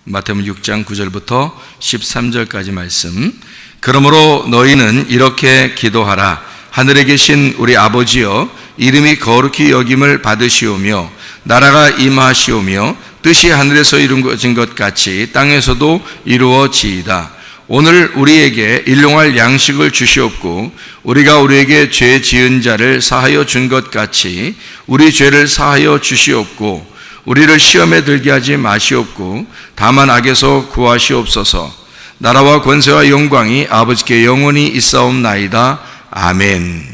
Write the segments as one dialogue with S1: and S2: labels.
S1: 마태복음 6장 9절부터 13절까지 말씀. 그러므로 너희는 이렇게 기도하라. 하늘에 계신 우리 아버지여, 이름이 거룩히 여김을 받으시오며 나라가 임하시오며 뜻이 하늘에서 이루어진 것 같이 땅에서도 이루어지이다. 오늘 우리에게 일용할 양식을 주시옵고 우리가 우리에게 죄 지은 자를 사하여 준 것 같이 우리 죄를 사하여 주시옵고 우리를 시험에 들게 하지 마시옵고 다만 악에서 구하시옵소서. 나라와 권세와 영광이 아버지께 영원히 있사옵나이다. 아멘.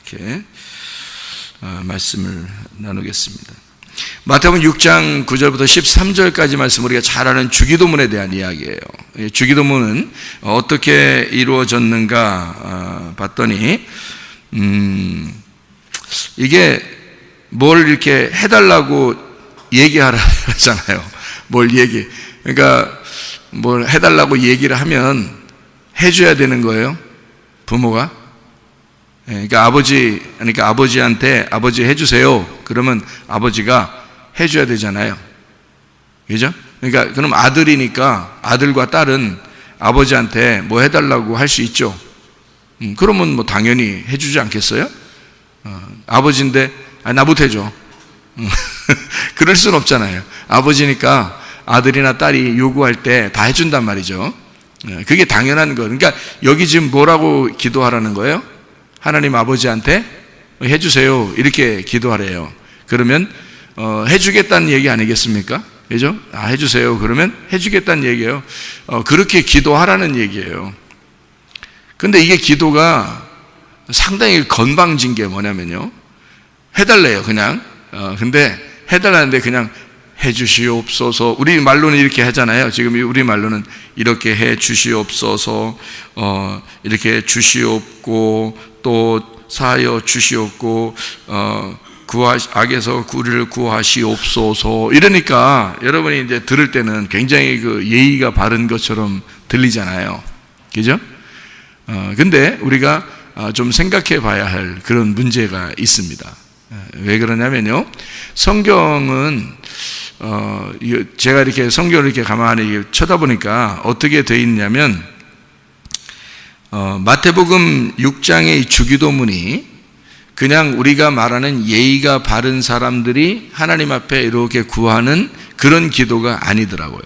S1: 이렇게 말씀을 나누겠습니다. 마태복음 6장 9절부터 13절까지 말씀, 우리가 잘 아는 주기도문에 대한 이야기예요. 주기도문은 어떻게 이루어졌는가 봤더니 이게 뭘 이렇게 해달라고 얘기하잖아요. 그러니까 뭘 해달라고 얘기를 하면 해줘야 되는 거예요, 부모가. 그러니까 아버지한테 아버지 해주세요. 그러면 아버지가 해줘야 되잖아요. 그죠? 그러니까 그럼 아들이니까 아들과 딸은 아버지한테 뭐 해달라고 할 수 있죠. 그러면 뭐 당연히 해주지 않겠어요? 아버지인데 나 못 해줘. 그럴 순 없잖아요. 아버지니까 아들이나 딸이 요구할 때 다 해준단 말이죠. 그게 당연한 거. 그러니까 여기 지금 뭐라고 기도하라는 거예요? 하나님 아버지한테 해주세요, 이렇게 기도하래요. 그러면 해주겠다는 얘기 아니겠습니까? 그죠? 해주세요. 그러면 해주겠다는 얘기예요. 그렇게 기도하라는 얘기예요. 근데 이게 기도가 상당히 건방진 게 뭐냐면요, 해달래요, 그냥. 근데 해달라는데 그냥 해주시옵소서. 우리 말로는 이렇게 하잖아요. 지금 우리 말로는 이렇게 해주시옵소서, 이렇게 주시옵고 또 사하여 주시옵고 악에서 우리를 구하시옵소서. 이러니까 여러분이 이제 들을 때는 굉장히 그 예의가 바른 것처럼 들리잖아요. 그죠? 근데 우리가 좀 생각해 봐야 할 그런 문제가 있습니다. 왜 그러냐면요, 성경은 제가 이렇게 성경을 이렇게 가만히 쳐다보니까 어떻게 되어 있냐면, 마태복음 6장의 이 주기도문이 그냥 우리가 말하는 예의가 바른 사람들이 하나님 앞에 이렇게 구하는 그런 기도가 아니더라고요.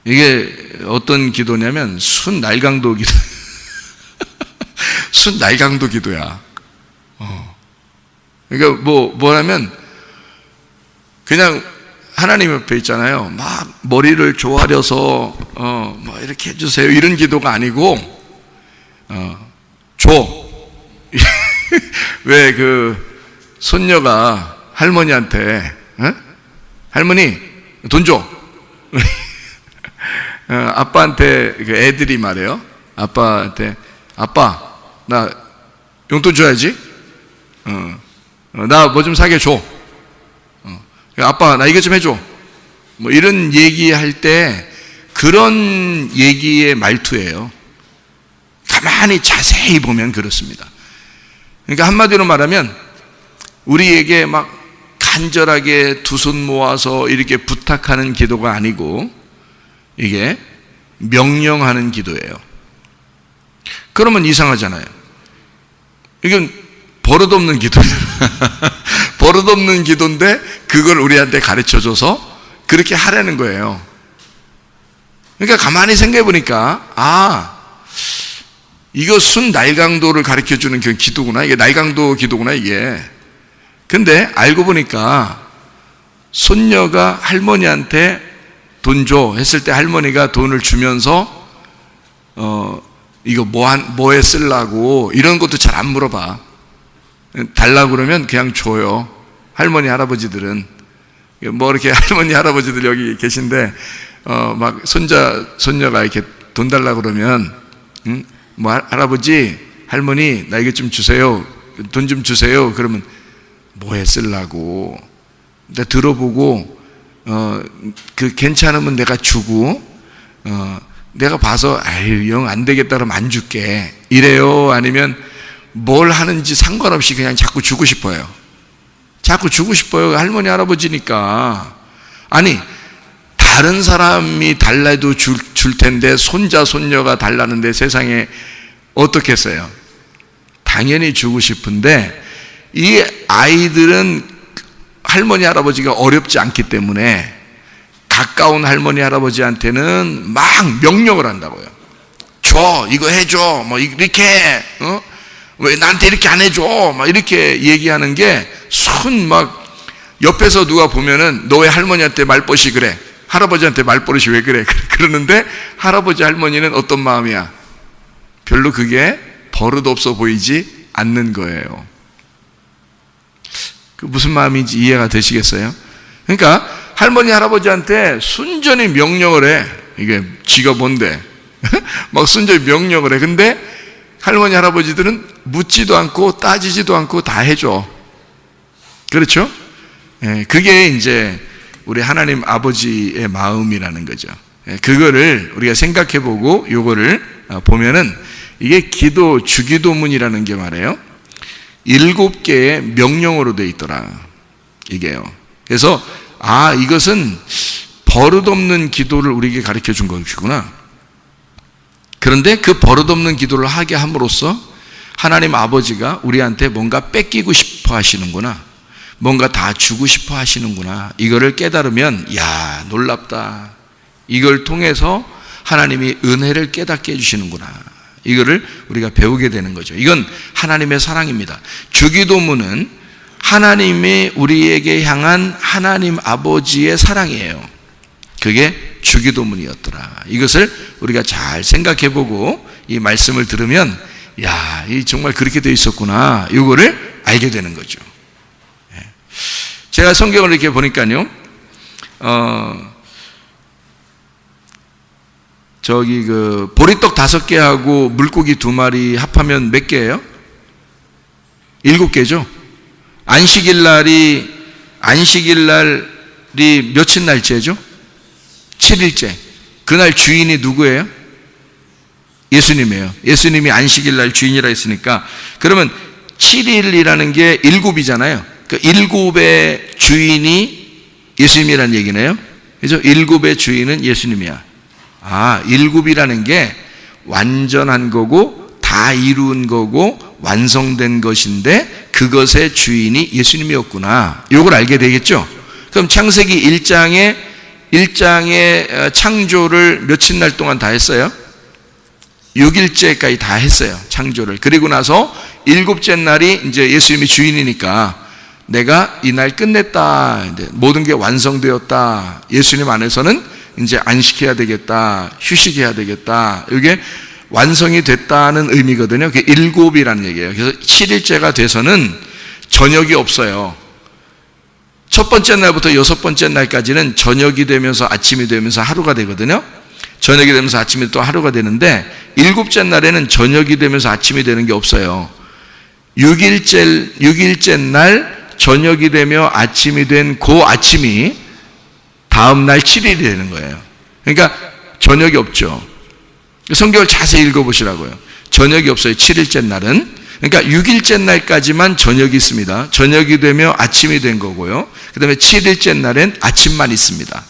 S1: 이게 어떤 기도냐면 순날강도 기도. 순날강도 기도야. 그러니까 뭐라면 그냥 하나님 옆에 있잖아요. 막 머리를 조아려서 뭐 이렇게 해주세요, 이런 기도가 아니고 줘. 왜 그 손녀가 할머니한테 할머니 돈 줘. 아빠한테 애들이 말해요. 아빠한테 아빠 나 용돈 줘야지. 나 뭐 좀 사게 줘. 아빠 나 이거 좀 해줘. 뭐 이런 얘기할 때 그런 얘기의 말투예요. 가만히 자세히 보면 그렇습니다. 그러니까 한마디로 말하면 우리에게 막 간절하게 두 손 모아서 이렇게 부탁하는 기도가 아니고 이게 명령하는 기도예요. 그러면 이상하잖아요. 이건 버릇없는 기도예요. 버릇없는 기도인데 그걸 우리한테 가르쳐줘서 그렇게 하라는 거예요. 그러니까 가만히 생각해 보니까 이거 순날강도를 가르쳐주는 그 기도구나. 이게 날강도 기도구나, 이게. 근데 알고 보니까 손녀가 할머니한테 돈 줘 했을 때 할머니가 돈을 주면서 이거 뭐에 쓰려고 이런 것도 잘 안 물어봐. 달라고 그러면 그냥 줘요. 할머니 할아버지들은 뭐 이렇게 할머니 할아버지들 여기 계신데 막 손녀가 이렇게 돈 달라고 그러면 뭐 할아버지 할머니 나 이거 좀 주세요, 돈 좀 주세요. 그러면 뭐에 쓰려고 내가 들어보고 그 괜찮으면 내가 주고 내가 봐서 영 안 되겠다 그러면 안 줄게 이래요? 아니면 뭘 하는지 상관없이 그냥 자꾸 주고 싶어요? 자꾸 주고 싶어요. 할머니 할아버지니까. 아니 다른 사람이 달라도 줄 텐데 손자 손녀가 달라는데 세상에 어떻겠어요? 당연히 주고 싶은데 이 아이들은 할머니 할아버지가 어렵지 않기 때문에 가까운 할머니 할아버지한테는 막 명령을 한다고요. 줘, 이거 해줘, 뭐 이렇게 해, 왜 나한테 이렇게 안 해줘, 막 이렇게 얘기하는 게 막 옆에서 누가 보면은 너 왜 할머니한테 말벗이 그래? 할아버지한테 말버릇이 왜 그래? 그러는데 할아버지 할머니는 어떤 마음이야? 별로 그게 버릇 없어 보이지 않는 거예요. 그 무슨 마음인지 이해가 되시겠어요? 그러니까 할머니 할아버지한테 순전히 명령을 해. 이게 지가 뭔데? 막 순전히 명령을 해. 근데 할머니 할아버지들은 묻지도 않고 따지지도 않고 다 해줘. 그렇죠? 그게 이제 우리 하나님 아버지의 마음이라는 거죠. 그거를 우리가 생각해보고 요거를 보면은 이게 주기도문이라는 게 말이에요. 7개의 명령어로 되어 있더라. 이게요. 그래서 이것은 버릇없는 기도를 우리에게 가르쳐 준 것이구나. 그런데 그 버릇없는 기도를 하게 함으로써 하나님 아버지가 우리한테 뭔가 뺏기고 싶어 하시는구나. 뭔가 다 주고 싶어 하시는구나. 이거를 깨달으면 놀랍다. 이걸 통해서 하나님이 은혜를 깨닫게 해주시는구나. 이거를 우리가 배우게 되는 거죠. 이건 하나님의 사랑입니다. 주기도문은 하나님이 우리에게 향한 하나님 아버지의 사랑이에요. 그게 주기도문이었더라. 이것을 우리가 잘 생각해보고 이 말씀을 들으면 이 정말 그렇게 되어 있었구나. 이거를 알게 되는 거죠. 제가 성경을 이렇게 보니까요, 보리떡 5개하고 물고기 2마리 합하면 몇 개예요? 7개죠. 안식일 날이 며칠 날째죠? 7일째. 그날 주인이 누구예요? 예수님이에요. 예수님이 안식일 날 주인이라 했으니까, 그러면 7일이라는 게 7이잖아요. 그 7의 주인이 예수님이라는 얘기네요. 그죠? 7의 주인은 예수님이야. 7이라는 게 완전한 거고 다 이룬 거고 완성된 것인데 그것의 주인이 예수님이었구나. 이걸 알게 되겠죠? 그럼 창세기 1장의 창조를 며칠 날 동안 다 했어요? 6일째까지 다 했어요. 창조를. 그리고 나서 7째 날이 이제 예수님이 주인이니까 내가 이날 끝냈다. 모든 게 완성되었다. 예수님 안에서는 이제 안식해야 되겠다. 휴식해야 되겠다. 이게 완성이 됐다는 의미거든요. 그게 7이라는 얘기예요. 그래서 7일째가 돼서는 저녁이 없어요. 첫 번째 날부터 6번째 날까지는 저녁이 되면서 아침이 되면서 하루가 되거든요. 저녁이 되면서 아침이 또 하루가 되는데 7째 날에는 저녁이 되면서 아침이 되는 게 없어요. 6일째 날 저녁이 되며 아침이 된 그 아침이 다음 날 7일이 되는 거예요. 그러니까 저녁이 없죠. 성경을 자세히 읽어보시라고요. 저녁이 없어요. 7일째 날은. 그러니까 6일째 날까지만 저녁이 있습니다. 저녁이 되며 아침이 된 거고요. 그 다음에 7일째 날엔 아침만 있습니다.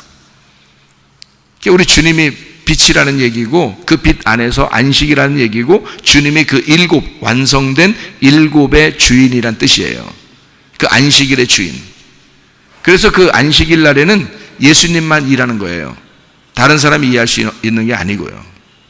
S1: 우리 주님이 빛이라는 얘기고 그 빛 안에서 안식이라는 얘기고 주님이 그 7 완성된 7의 주인이란 뜻이에요. 그 안식일의 주인. 그래서 그 안식일 날에는 예수님만 일하는 거예요. 다른 사람이 일할 수 있는 게 아니고요.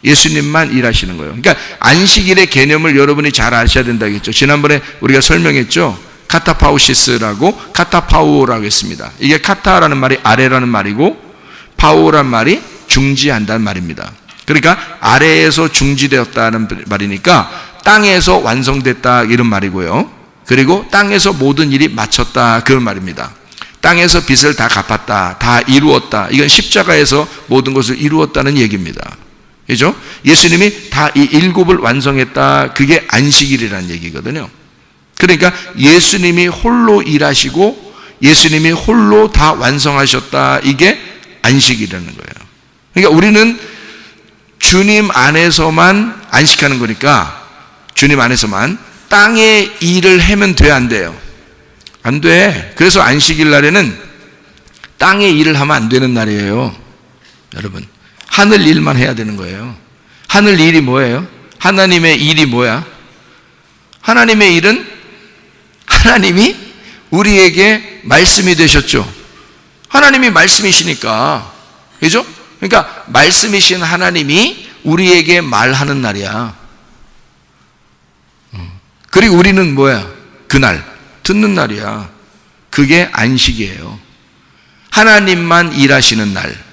S1: 예수님만 일하시는 거예요. 그러니까 안식일의 개념을 여러분이 잘 아셔야 된다겠죠. 지난번에 우리가 설명했죠. 카타파우시스라고 카타파우라고 했습니다. 이게 카타라는 말이 아래라는 말이고 파우라는 말이 중지한다는 말입니다. 그러니까 아래에서 중지되었다는 말이니까 땅에서 완성됐다 이런 말이고요. 그리고 땅에서 모든 일이 마쳤다 그런 말입니다. 땅에서 빚을 다 갚았다, 다 이루었다. 이건 십자가에서 모든 것을 이루었다는 얘기입니다. 그죠? 예수님이 다 이 7을 완성했다. 그게 안식일이라는 얘기거든요. 그러니까 예수님이 홀로 일하시고 예수님이 홀로 다 완성하셨다. 이게 안식이라는 거예요. 그러니까 우리는 주님 안에서만 안식하는 거니까 주님 안에서만 땅의 일을 하면 돼, 안 돼요? 안 돼. 그래서 안식일 날에는 땅의 일을 하면 안 되는 날이에요. 여러분, 하늘 일만 해야 되는 거예요. 하늘 일이 뭐예요? 하나님의 일이 뭐야? 하나님의 일은 하나님이 우리에게 말씀이 되셨죠. 하나님이 말씀이시니까, 그죠? 그러니까 말씀이신 하나님이 우리에게 말하는 날이야. 그리고 우리는 뭐야? 그날 듣는 날이야. 그게 안식이에요. 하나님만 일하시는 날,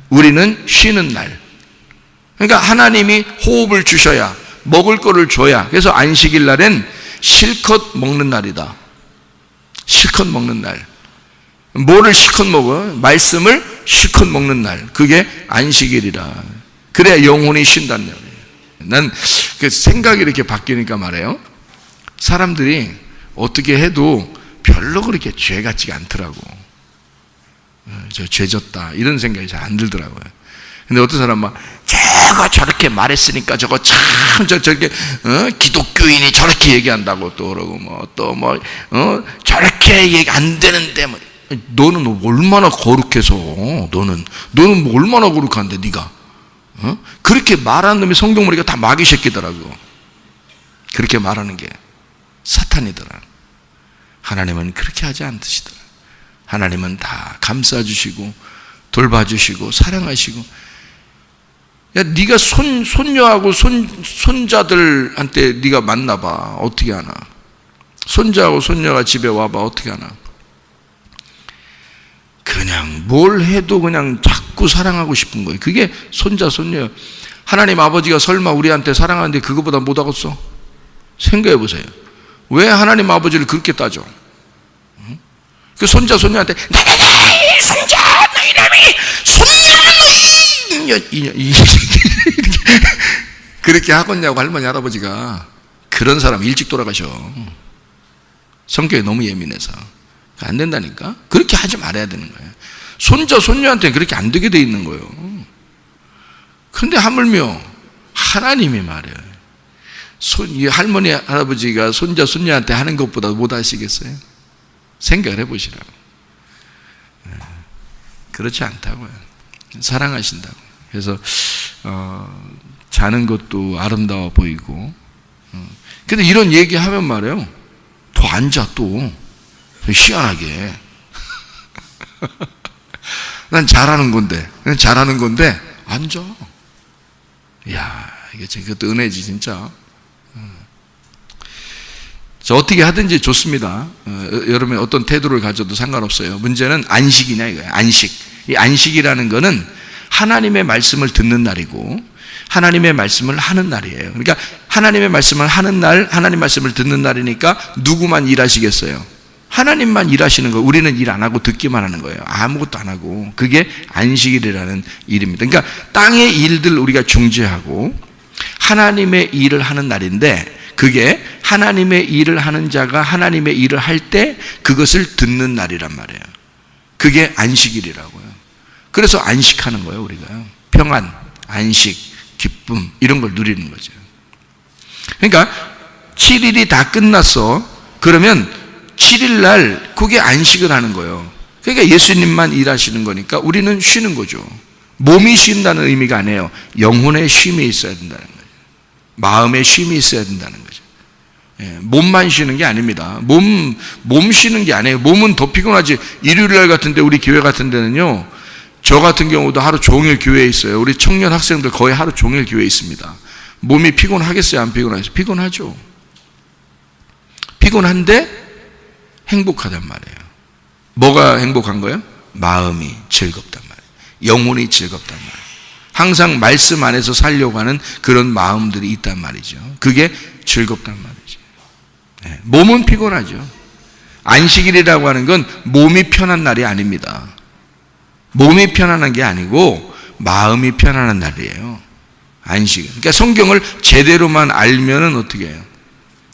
S1: 우리는 쉬는 날. 그러니까 하나님이 호흡을 주셔야, 먹을 거를 줘야. 그래서 안식일 날엔 실컷 먹는 날이다. 실컷 먹는 날. 뭐를 실컷 먹어? 말씀을 실컷 먹는 날. 그게 안식일이라. 그래야 영혼이 쉰다는 말이에요. 난 그 생각이 이렇게 바뀌니까 말해요. 사람들이 어떻게 해도 별로 그렇게 죄 같지가 않더라고. 저 죄졌다 이런 생각이 잘 안 들더라고요. 근데 어떤 사람은 막 저거 저렇게 말했으니까 저거 참 저렇게 기독교인이 저렇게 얘기한다고 또 그러고 저렇게 얘기 안 되는데 뭐. 너는 얼마나 거룩해서 너는 뭐 얼마나 거룩한데 네가 그렇게 말하는 놈이 성경머리가 다 마귀 새끼더라고. 그렇게 말하는 게 사탄이더라. 하나님은 그렇게 하지 않으시더라. 하나님은 다 감싸주시고 돌봐주시고 사랑하시고. 야, 네가 손녀하고 손자들한테 네가 만나봐. 어떻게 하나? 손자하고 손녀가 집에 와봐. 어떻게 하나? 그냥 뭘 해도 그냥 자꾸 사랑하고 싶은 거예요. 그게 손자, 손녀. 하나님 아버지가 설마 우리한테 사랑하는데 그거보다 못하겠어? 생각해 보세요. 왜 하나님 아버지를 그렇게 따져? 그 손자, 손녀한테 네네네 손자 너 이놈이 손녀 그렇게 하겠냐고 할머니 할아버지가. 그런 사람 일찍 돌아가셔. 성격이 너무 예민해서 안 된다니까. 그렇게 하지 말아야 되는 거예요. 손자, 손녀한테는 그렇게 안 되게 돼 있는 거예요. 그런데 하물며 하나님이 말해요. 이 할머니 할아버지가 손자, 손녀한테 하는 것보다 못 하시겠어요? 생각을 해보시라고. 그렇지 않다고요. 사랑하신다고. 그래서 자는 것도 아름다워 보이고. 근데 이런 얘기하면 말이에요. 더 앉아 또. 희한하게. 난 잘하는 건데 앉아. 이야, 이게 그것도 은혜지 진짜. 어떻게 하든지 좋습니다. 여러분이 어떤 태도를 가져도 상관없어요. 문제는 안식이냐 이거예요. 안식. 이 안식이라는 거는 하나님의 말씀을 듣는 날이고 하나님의 말씀을 하는 날이에요. 그러니까 하나님의 말씀을 하는 날, 하나님 말씀을 듣는 날이니까 누구만 일하시겠어요? 하나님만 일하시는 거예요. 우리는 일 안 하고 듣기만 하는 거예요. 아무것도 안 하고. 그게 안식일이라는 일입니다. 그러니까 땅의 일들 우리가 중지하고 하나님의 일을 하는 날인데, 그게 하나님의 일을 하는 자가 하나님의 일을 할 때 그것을 듣는 날이란 말이에요. 그게 안식일이라고요. 그래서 안식하는 거예요. 우리가 평안, 안식, 기쁨 이런 걸 누리는 거죠. 그러니까 7일이 다 끝났어. 그러면 7일 날 그게 안식을 하는 거예요. 그러니까 예수님만 일하시는 거니까 우리는 쉬는 거죠. 몸이 쉰다는 의미가 아니에요. 영혼의 쉼이 있어야 된다는 거예요. 마음의 쉼이 있어야 된다는 거죠. 몸만 쉬는 게 아닙니다. 몸 쉬는 게 아니에요. 몸은 더 피곤하지. 일요일 날 같은데 우리 교회 같은 데는요, 저 같은 경우도 하루 종일 교회에 있어요. 우리 청년 학생들 거의 하루 종일 교회에 있습니다. 몸이 피곤하겠어요? 안 피곤하겠어요? 피곤하죠. 피곤한데 행복하단 말이에요. 뭐가 행복한 거예요? 마음이 즐겁단 말이에요. 영혼이 즐겁단 말이에요. 항상 말씀 안에서 살려고 하는 그런 마음들이 있단 말이죠. 그게 즐겁단 말이죠. 몸은 피곤하죠. 안식일이라고 하는 건 몸이 편한 날이 아닙니다. 몸이 편안한 게 아니고 마음이 편안한 날이에요. 안식일. 그러니까 성경을 제대로만 알면은 어떻게 해요?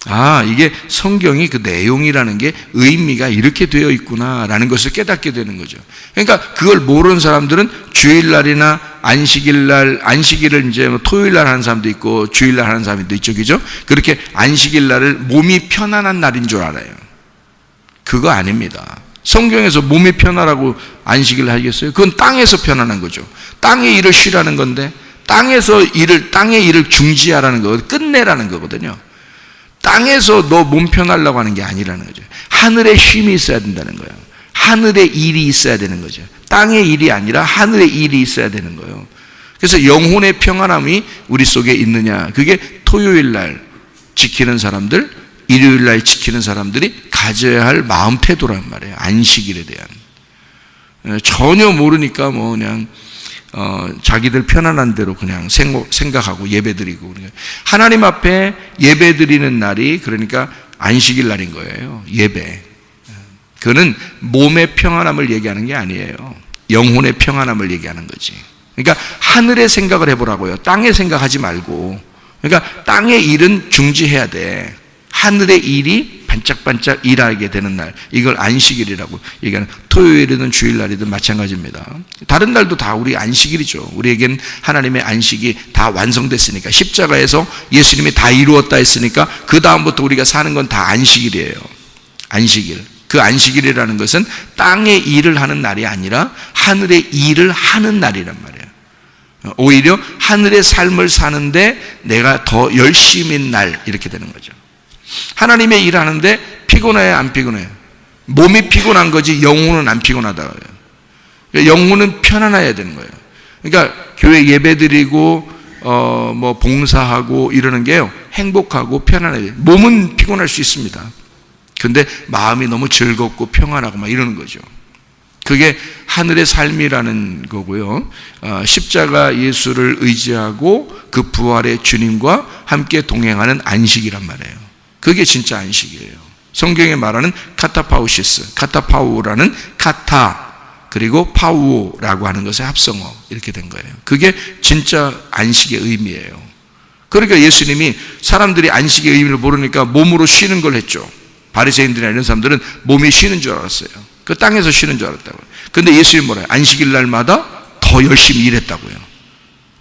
S1: 아, 이게 성경이 그 내용이라는 게 의미가 이렇게 되어 있구나라는 것을 깨닫게 되는 거죠. 그러니까 그걸 모르는 사람들은 주일날이나 안식일날, 안식일을 이제 토요일날 하는 사람도 있고 주일날 하는 사람도 있죠, 그죠? 그렇게 안식일날을 몸이 편안한 날인 줄 알아요. 그거 아닙니다. 성경에서 몸이 편하라고 안식일 하겠어요? 그건 땅에서 편안한 거죠. 땅의 일을 쉬라는 건데, 땅의 일을 중지하라는 거, 끝내라는 거거든요. 땅에서 너 몸 편하려고 하는 게 아니라는 거죠. 하늘에 쉼이 있어야 된다는 거예요. 하늘의 일이 있어야 되는 거죠. 땅의 일이 아니라 하늘의 일이 있어야 되는 거예요. 그래서 영혼의 평안함이 우리 속에 있느냐, 그게 토요일 날 지키는 사람들, 일요일 날 지키는 사람들이 가져야 할 마음 태도란 말이에요. 안식일에 대한. 전혀 모르니까 뭐 그냥 자기들 편안한 대로 그냥 생각하고 예배드리고. 하나님 앞에 예배드리는 날이 그러니까 안식일 날인 거예요. 예배. 그거는 몸의 평안함을 얘기하는 게 아니에요. 영혼의 평안함을 얘기하는 거지. 그러니까 하늘의 생각을 해보라고요. 땅의 생각하지 말고. 그러니까 땅의 일은 중지해야 돼. 하늘의 일이 반짝반짝 일하게 되는 날, 이걸 안식일이라고 얘기하는. 토요일이든 주일날이든 마찬가지입니다. 다른 날도 다 우리 안식일이죠. 우리에겐 하나님의 안식이 다 완성됐으니까, 십자가에서 예수님이 다 이루었다 했으니까 그 다음부터 우리가 사는 건 다 안식일이에요. 안식일. 그 안식일이라는 것은 땅의 일을 하는 날이 아니라 하늘의 일을 하는 날이란 말이에요. 오히려 하늘의 삶을 사는데 내가 더 열심인 날, 이렇게 되는 거죠. 하나님의 일 하는데 피곤해요, 안 피곤해요? 몸이 피곤한 거지 영혼은 안 피곤하다고요. 영혼은 편안해야 되는 거예요. 그러니까 교회 예배드리고 뭐 봉사하고 이러는 게요, 행복하고 편안해요. 몸은 피곤할 수 있습니다. 근데 마음이 너무 즐겁고 평안하고 막 이러는 거죠. 그게 하늘의 삶이라는 거고요. 십자가 예수를 의지하고 그 부활의 주님과 함께 동행하는 안식이란 말이에요. 그게 진짜 안식이에요. 성경에 말하는 카타파우시스, 카타파우라는 카타 그리고 파우라고 하는 것의 합성어, 이렇게 된 거예요. 그게 진짜 안식의 의미예요. 그러니까 예수님이 사람들이 안식의 의미를 모르니까 몸으로 쉬는 걸 했죠. 바리새인들이나 이런 사람들은 몸이 쉬는 줄 알았어요. 그 땅에서 쉬는 줄 알았다고요. 근데 예수님이 뭐래요? 안식일 날마다 더 열심히 일했다고요.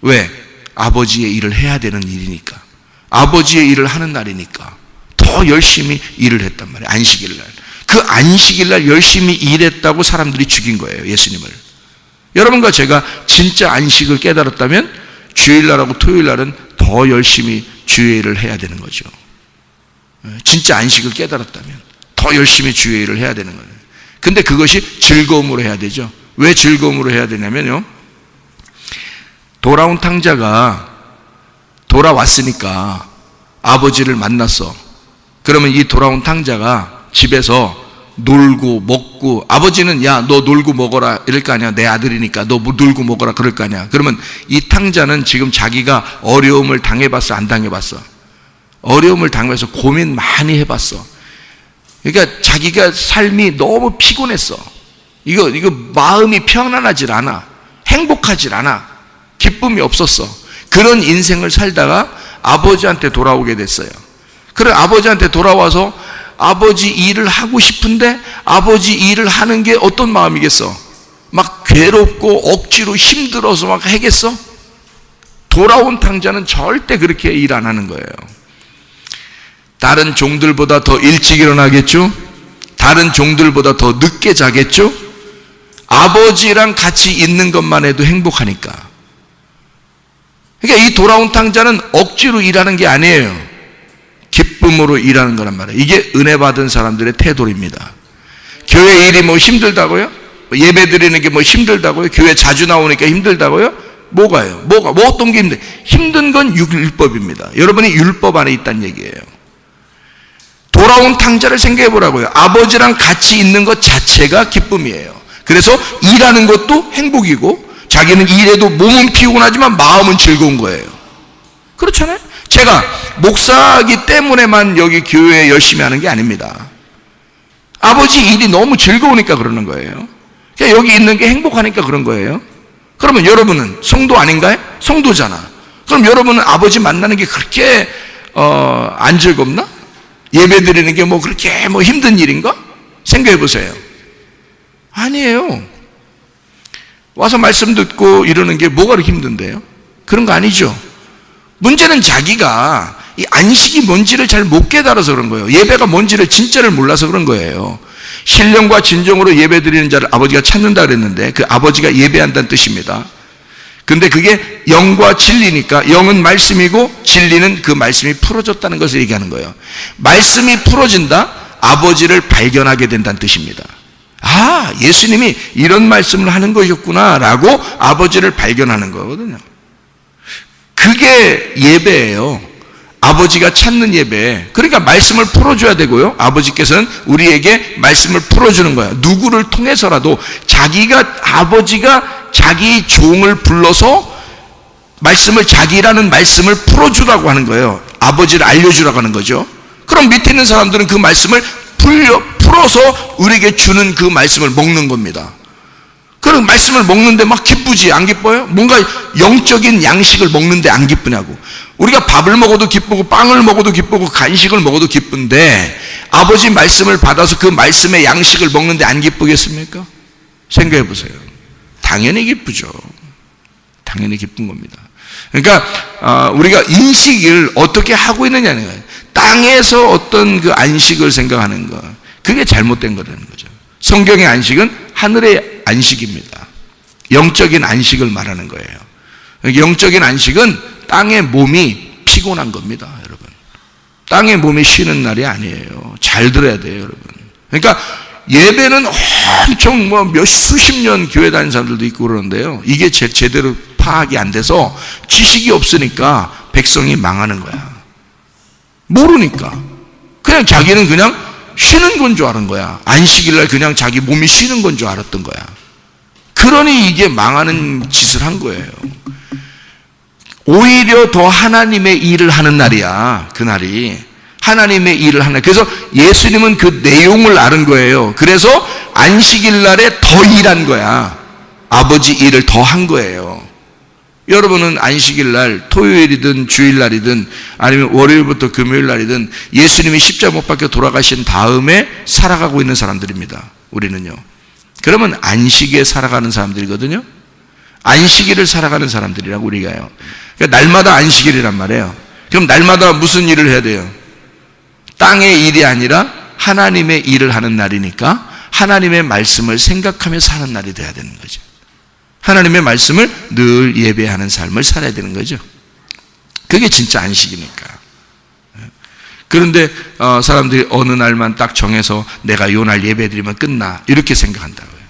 S1: 왜? 아버지의 일을 해야 되는 일이니까. 아버지의 일을 하는 날이니까 더 열심히 일을 했단 말이에요. 안식일 날. 그 안식일 날 열심히 일했다고 사람들이 죽인 거예요, 예수님을. 여러분과 제가 진짜 안식을 깨달았다면 주일날하고 토요일날은 더 열심히 주의 일을 해야 되는 거죠. 진짜 안식을 깨달았다면 더 열심히 주의 일을 해야 되는 거예요. 근데 그것이 즐거움으로 해야 되죠. 왜 즐거움으로 해야 되냐면요, 돌아온 탕자가 돌아왔으니까 아버지를 만났어. 그러면 이 돌아온 탕자가 집에서 놀고 먹고, 아버지는 야 너 놀고 먹어라 이럴 거 아니야. 내 아들이니까 너 놀고 먹어라 그럴 거 아니야. 그러면 이 탕자는 지금 자기가 어려움을 당해봤어, 안 당해봤어? 어려움을 당해서 고민 많이 해봤어. 그러니까 자기가 삶이 너무 피곤했어. 이거 마음이 편안하질 않아. 행복하질 않아. 기쁨이 없었어. 그런 인생을 살다가 아버지한테 돌아오게 됐어요. 그래, 아버지한테 돌아와서 아버지 일을 하고 싶은데 아버지 일을 하는 게 어떤 마음이겠어? 막 괴롭고 억지로 힘들어서 막 하겠어? 돌아온 탕자는 절대 그렇게 일 안 하는 거예요. 다른 종들보다 더 일찍 일어나겠죠? 다른 종들보다 더 늦게 자겠죠? 아버지랑 같이 있는 것만 해도 행복하니까. 그러니까 이 돌아온 탕자는 억지로 일하는 게 아니에요. 기쁨으로 일하는 거란 말이에요. 이게 은혜 받은 사람들의 태도입니다. 교회 일이 뭐 힘들다고요? 예배 드리는 게 뭐 힘들다고요? 교회 자주 나오니까 힘들다고요? 뭐가요? 뭐 어떤 게 힘든 건 율법입니다. 여러분이 율법 안에 있다는 얘기예요. 돌아온 탕자를 생각해 보라고요. 아버지랑 같이 있는 것 자체가 기쁨이에요. 그래서 일하는 것도 행복이고, 자기는 일해도 몸은 피곤하지만 마음은 즐거운 거예요. 그렇잖아요? 제가 목사이기 때문에만 여기 교회에 열심히 하는 게 아닙니다. 아버지 일이 너무 즐거우니까 그러는 거예요. 그러니까 여기 있는 게 행복하니까 그런 거예요. 그러면 여러분은 성도 아닌가요? 성도잖아. 그럼 여러분은 아버지 만나는 게 그렇게 안 즐겁나? 예배 드리는 게 뭐 그렇게 뭐 힘든 일인가? 생각해 보세요. 아니에요. 와서 말씀 듣고 이러는 게 뭐가 그렇게 힘든데요? 그런 거 아니죠. 문제는 자기가 이 안식이 뭔지를 잘 못 깨달아서 그런 거예요. 예배가 뭔지를 진짜를 몰라서 그런 거예요. 신령과 진정으로 예배드리는 자를 아버지가 찾는다 그랬는데 그 아버지가 예배한다는 뜻입니다. 근데 그게 영과 진리니까 영은 말씀이고 진리는 그 말씀이 풀어졌다는 것을 얘기하는 거예요. 말씀이 풀어진다? 아버지를 발견하게 된다는 뜻입니다. 아, 예수님이 이런 말씀을 하는 것이었구나 라고 아버지를 발견하는 거거든요. 그게 예배예요. 아버지가 찾는 예배. 그러니까 말씀을 풀어줘야 되고요. 아버지께서는 우리에게 말씀을 풀어주는 거예요. 누구를 통해서라도 아버지가 자기 종을 불러서 자기라는 말씀을 풀어주라고 하는 거예요. 아버지를 알려주라고 하는 거죠. 그럼 밑에 있는 사람들은 그 말씀을 풀어서 우리에게 주는 그 말씀을 먹는 겁니다. 그럼 말씀을 먹는데 막 기쁘지? 안 기뻐요? 뭔가 영적인 양식을 먹는데 안 기쁘냐고. 우리가 밥을 먹어도 기쁘고 빵을 먹어도 기쁘고 간식을 먹어도 기쁜데 아버지 말씀을 받아서 그 말씀의 양식을 먹는데 안 기쁘겠습니까? 생각해 보세요. 당연히 기쁘죠. 당연히 기쁜 겁니다. 그러니까 우리가 인식을 어떻게 하고 있느냐는 거예요. 땅에서 어떤 그 안식을 생각하는 거, 그게 잘못된 거라는 거죠. 성경의 안식은 하늘의 안식입니다. 영적인 안식을 말하는 거예요. 영적인 안식은 땅의 몸이 피곤한 겁니다, 여러분. 땅의 몸이 쉬는 날이 아니에요. 잘 들어야 돼요, 여러분. 그러니까 예배는 엄청 수십 년 교회 다니는 사람들도 있고 그러는데요. 이게 제대로 파악이 안 돼서 지식이 없으니까 백성이 망하는 거야. 모르니까. 그냥 자기는 그냥 쉬는 건 줄 아는 거야. 안식일날 그냥 자기 몸이 쉬는 건 줄 알았던 거야. 그러니 이게 망하는 짓을 한 거예요. 오히려 더 하나님의 일을 하는 날이야. 그날이 하나님의 일을 하는 날. 그래서 예수님은 그 내용을 아는 거예요. 그래서 안식일날에 더 일한 거야. 아버지 일을 더 한 거예요. 여러분은 안식일날, 토요일이든 주일날이든 아니면 월요일부터 금요일날이든 예수님이 십자가 못 박혀 돌아가신 다음에 살아가고 있는 사람들입니다. 우리는요. 그러면 안식에 살아가는 사람들이거든요. 안식일을 살아가는 사람들이라고 우리가요. 그러니까 날마다 안식일이란 말이에요. 그럼 날마다 무슨 일을 해야 돼요? 땅의 일이 아니라 하나님의 일을 하는 날이니까 하나님의 말씀을 생각하며 사는 날이 돼야 되는 거죠. 하나님의 말씀을 늘 예배하는 삶을 살아야 되는 거죠. 그게 진짜 안식이니까. 그런데 사람들이 어느 날만 딱 정해서 내가 요 날 예배 드리면 끝나 이렇게 생각한다고요.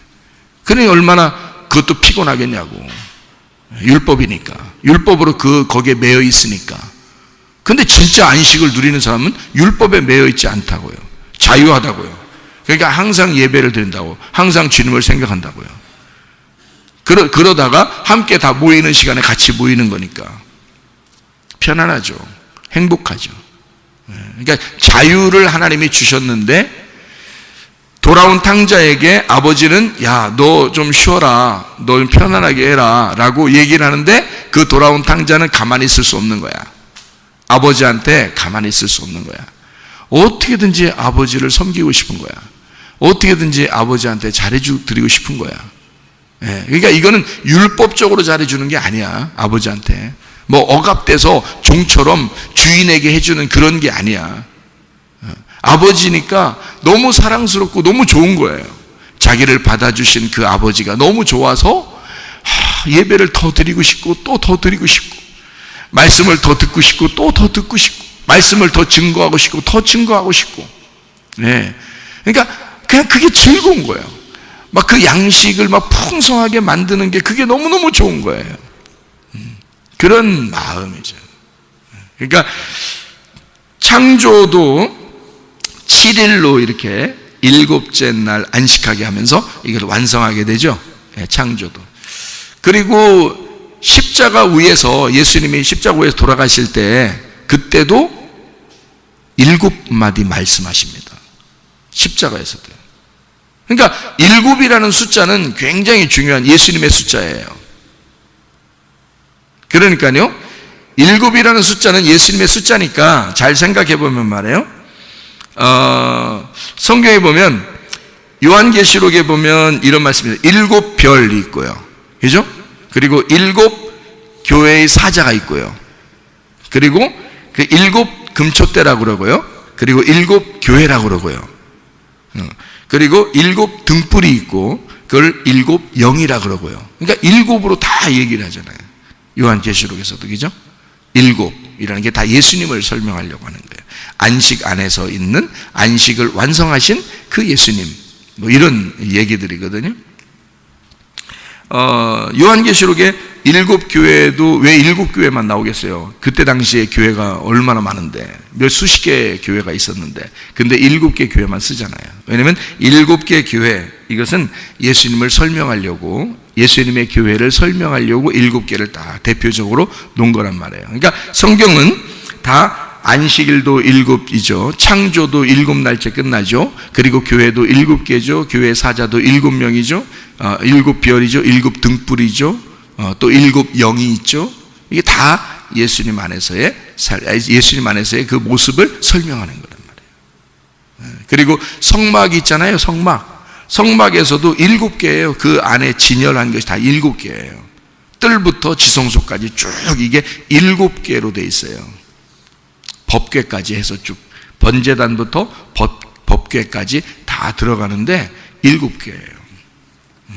S1: 그러니 얼마나 그것도 피곤하겠냐고. 율법이니까. 율법으로 거기에 매여 있으니까. 근데 진짜 안식을 누리는 사람은 율법에 매여 있지 않다고요. 자유하다고요. 그러니까 항상 예배를 드린다고. 항상 주님을 생각한다고요. 그러다가 함께 다 모이는 시간에 같이 모이는 거니까 편안하죠. 행복하죠. 그러니까 자유를 하나님이 주셨는데 돌아온 탕자에게 아버지는 야, 너 좀 쉬어라. 너 좀 편안하게 해라 라고 얘기를 하는데 그 돌아온 탕자는 가만히 있을 수 없는 거야. 아버지한테 가만히 있을 수 없는 거야. 어떻게든지 아버지를 섬기고 싶은 거야. 어떻게든지 아버지한테 잘해드리고 싶은 거야. 그러니까 이거는 율법적으로 잘해주는 게 아니야. 아버지한테 뭐 억압돼서 종처럼 주인에게 해주는 그런 게 아니야. 아버지니까 너무 사랑스럽고 너무 좋은 거예요. 자기를 받아주신 그 아버지가 너무 좋아서 예배를 더 드리고 싶고 또 더 드리고 싶고 말씀을 더 듣고 싶고 또 더 듣고 싶고 말씀을 더 증거하고 싶고 더 증거하고 싶고. 그러니까 그냥 그게 즐거운 거예요. 막 그 양식을 막 풍성하게 만드는 게 그게 너무너무 좋은 거예요. 그런 마음이죠. 그러니까 창조도 7일로 이렇게 7째 날 안식하게 하면서 이걸 완성하게 되죠. 창조도. 그리고 십자가 위에서 예수님이 십자가 위에서 돌아가실 때 그때도 7마디 말씀하십니다. 십자가에서도. 그러니까 7이라는 숫자는 굉장히 중요한 예수님의 숫자예요. 그러니까요, 7이라는 숫자는 예수님의 숫자니까 잘 생각해 보면 말이에요. 성경에 보면 요한계시록에 보면 이런 말씀이에요. 7별이 있고요. 그죠? 그리고 7교회의 사자가 있고요. 그리고 그 7금초대라고 그러고요. 그리고 7교회라고 그러고요. 그리고 7 등불이 있고 그걸 7 영이라 그러고요. 그러니까 7으로 다 얘기를 하잖아요. 요한계시록에서도, 그죠? 7이라는 게 다 예수님을 설명하려고 하는 거예요. 안식 안에서 있는, 안식을 완성하신 그 예수님, 뭐 이런 얘기들이거든요. 요한계시록에 7 교회도 왜 7 교회만 나오겠어요? 그때 당시에 교회가 얼마나 많은데, 몇 수십 개의 교회가 있었는데, 근데 7개 교회만 쓰잖아요. 왜냐면 7개 교회, 이것은 예수님을 설명하려고, 예수님의 교회를 설명하려고 7개를 다 대표적으로 놓은 거란 말이에요. 그러니까 성경은 다 안식일도 7이죠. 창조도 7날째 끝나죠. 그리고 교회도 7개죠. 교회 사자도 7명이죠. 7별이죠. 7 등불이죠. 또 7 영이 있죠. 이게 다 예수님 안에서의 그 모습을 설명하는 거란 말이에요. 그리고 성막이 있잖아요. 성막에서도 7개예요. 그 안에 진열한 것이 다 7개예요. 뜰부터 지성소까지 쭉 이게 7개로 돼 있어요. 법궤까지 해서 쭉, 번제단부터 법궤까지 다 들어가는데 7개예요.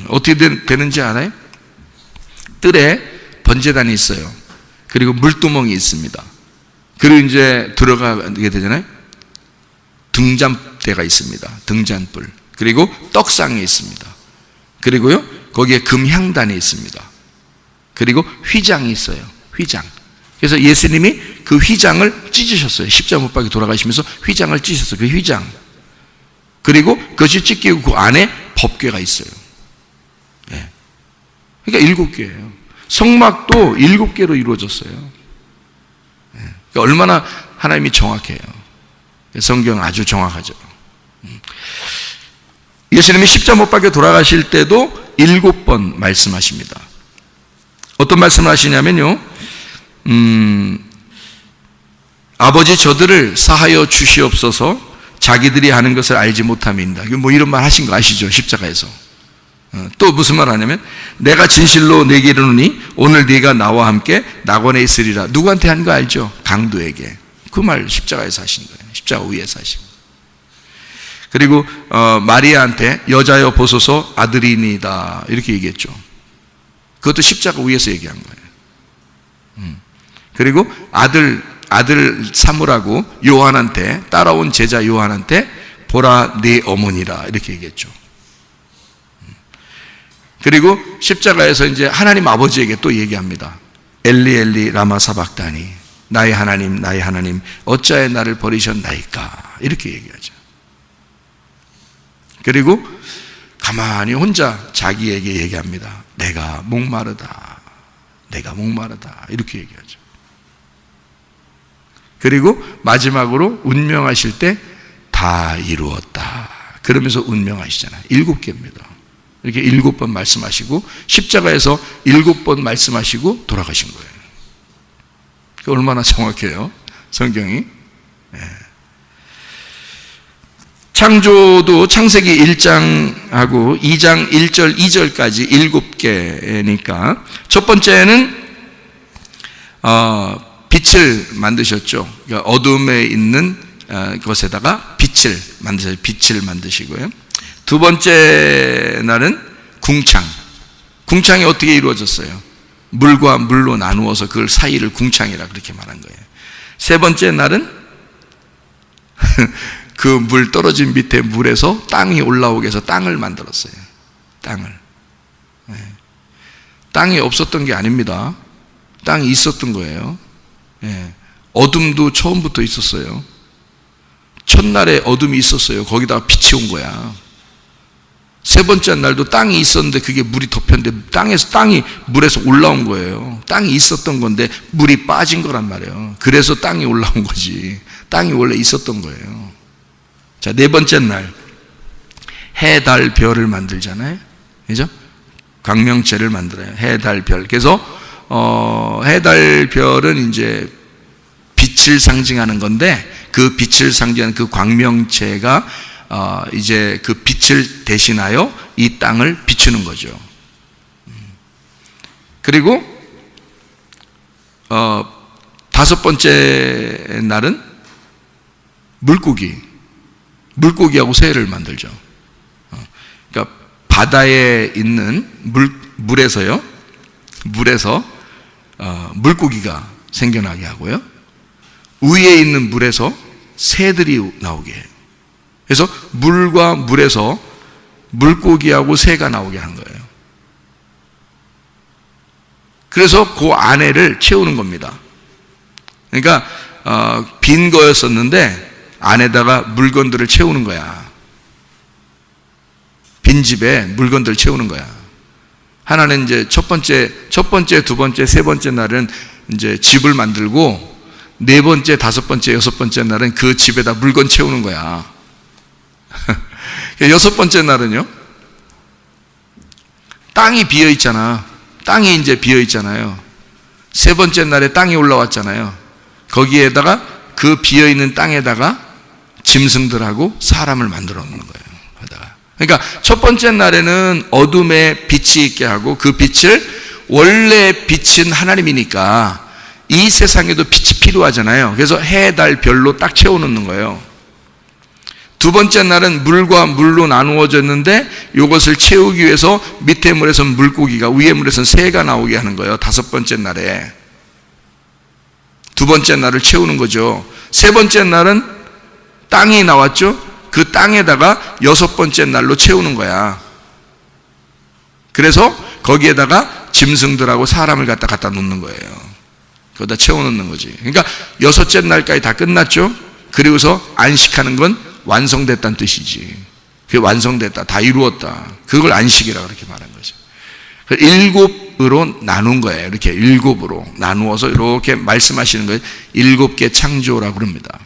S1: 어떻게 되는지 알아요? 뜰에 번제단이 있어요. 그리고 물두멍이 있습니다. 그리고 이제 들어가게 되잖아요. 등잔대가 있습니다. 등잔불. 그리고 떡상이 있습니다. 그리고요, 거기에 금향단이 있습니다. 그리고 휘장이 있어요. 휘장. 그래서 예수님이 그 휘장을 찢으셨어요. 십자가 못 박혀 돌아가시면서 휘장을 찢으셨어요. 그 휘장. 그리고 그것이 찢기고 그 안에 법궤가 있어요. 네. 그러니까 7개예요. 성막도 7개로 이루어졌어요. 네. 그러니까 얼마나 하나님이 정확해요. 성경은 아주 정확하죠. 예수님이 십자가 못 박혀 돌아가실 때도 7번 말씀하십니다. 어떤 말씀을 하시냐면요, 아버지 저들을 사하여 주시옵소서, 자기들이 하는 것을 알지 못함이니이다. 뭐 이런 말 하신 거 아시죠? 십자가에서. 또 무슨 말 하냐면, 내가 진실로 네게 이르노니 오늘 네가 나와 함께 낙원에 있으리라. 누구한테 한 거 알죠? 강도에게. 그 말 십자가에서 하신 거예요. 십자가 위에서 하신 거예요. 그리고 마리아한테 여자여 보소서 아들이니이다 이렇게 얘기했죠. 그것도 십자가 위에서 얘기한 거예요. 그리고 아들 삼으라고 요한한테, 따라온 제자 요한한테 보라 네 어머니라 이렇게 얘기했죠. 그리고 십자가에서 이제 하나님 아버지에게 또 얘기합니다. 엘리 엘리 라마 사박다니, 나의 하나님 나의 하나님 어찌하여 나를 버리셨나이까 이렇게 얘기하죠. 그리고 가만히 혼자 자기에게 얘기합니다. 내가 목마르다, 내가 목마르다 이렇게 얘기하죠. 그리고 마지막으로 운명하실 때 다 이루었다 그러면서 운명하시잖아요. 7개입니다. 이렇게 7번 말씀하시고 십자가에서 7번 말씀하시고 돌아가신 거예요. 얼마나 정확해요, 성경이. 창조도 창세기 1장하고 2장 1절 2절까지 7개니까 첫 번째는 빛을 만드셨죠. 그러니까 어둠에 있는 것에다가 빛을 만드셔서 빛을 만드시고요. 두 번째 날은 궁창이 어떻게 이루어졌어요? 물과 물로 나누어서 그걸 사이를 궁창이라 그렇게 말한 거예요. 세 번째 날은 그 물 떨어진 밑에 물에서 땅이 올라오게 해서 땅을 만들었어요. 땅을. 땅이 없었던 게 아닙니다. 땅이 있었던 거예요. 어둠도 처음부터 있었어요. 첫날에 어둠이 있었어요. 거기다가 빛이 온 거야. 세 번째 날도 땅이 있었는데 그게 물이 덮였는데 땅이 물에서 올라온 거예요. 땅이 있었던 건데 물이 빠진 거란 말이에요. 그래서 땅이 올라온 거지. 땅이 원래 있었던 거예요. 자, 네 번째 날 해, 달, 별을 만들잖아요. 그죠? 광명체를 만들어요. 해, 달, 별. 그래서 해, 달, 별은 이제 빛을 상징하는 건데 그 빛을 상징하는 그 광명체가 이제 그 빛을 대신하여 이 땅을 비추는 거죠. 그리고 다섯 번째 날은 물고기하고 새를 만들죠. 바다에 있는 물에서 물고기가 생겨나게 하고요. 위에 있는 물에서 새들이 나오게 해요. 그래서 물과 물에서 물고기하고 새가 나오게 한 거예요. 그래서 그 안에를 채우는 겁니다. 그러니까 빈 거였었는데 안에다가 물건들을 채우는 거야. 빈 집에 물건들을 채우는 거야. 하나는 이제 첫 번째, 두 번째, 세 번째 날은 이제 집을 만들고, 네 번째, 다섯 번째, 여섯 번째 날은 그 집에다 물건 채우는 거야. 여섯 번째 날은요, 땅이 비어 있잖아. 땅이 이제 비어 있잖아요. 세 번째 날에 땅이 올라왔잖아요. 거기에다가 그 비어 있는 땅에다가 짐승들하고 사람을 만들어 놓는 거예요. 그러니까 첫 번째 날에는 어둠에 빛이 있게 하고, 그 빛을, 원래 빛은 하나님이니까 이 세상에도 빛이 필요하잖아요. 그래서 해, 달, 별로 딱 채워놓는 거예요. 두 번째 날은 물과 물로 나누어졌는데 이것을 채우기 위해서 밑에 물에서는 물고기가, 위에 물에서는 새가 나오게 하는 거예요. 다섯 번째 날에. 두 번째 날을 채우는 거죠. 세 번째 날은 땅이 나왔죠. 그 땅에다가 여섯 번째 날로 채우는 거야. 그래서 거기에다가 짐승들하고 사람을 갖다 놓는 거예요. 거기다 채워놓는 거지. 그러니까 여섯째 날까지 다 끝났죠. 그리고서 안식하는 건 완성됐다는 뜻이지. 그게 완성됐다, 다 이루었다. 그걸 안식이라고 그렇게 말한 거죠. 일곱으로 나눈 거예요. 이렇게 일곱으로 나누어서 이렇게 말씀하시는 거예요. 일곱 개 창조라고 그럽니다.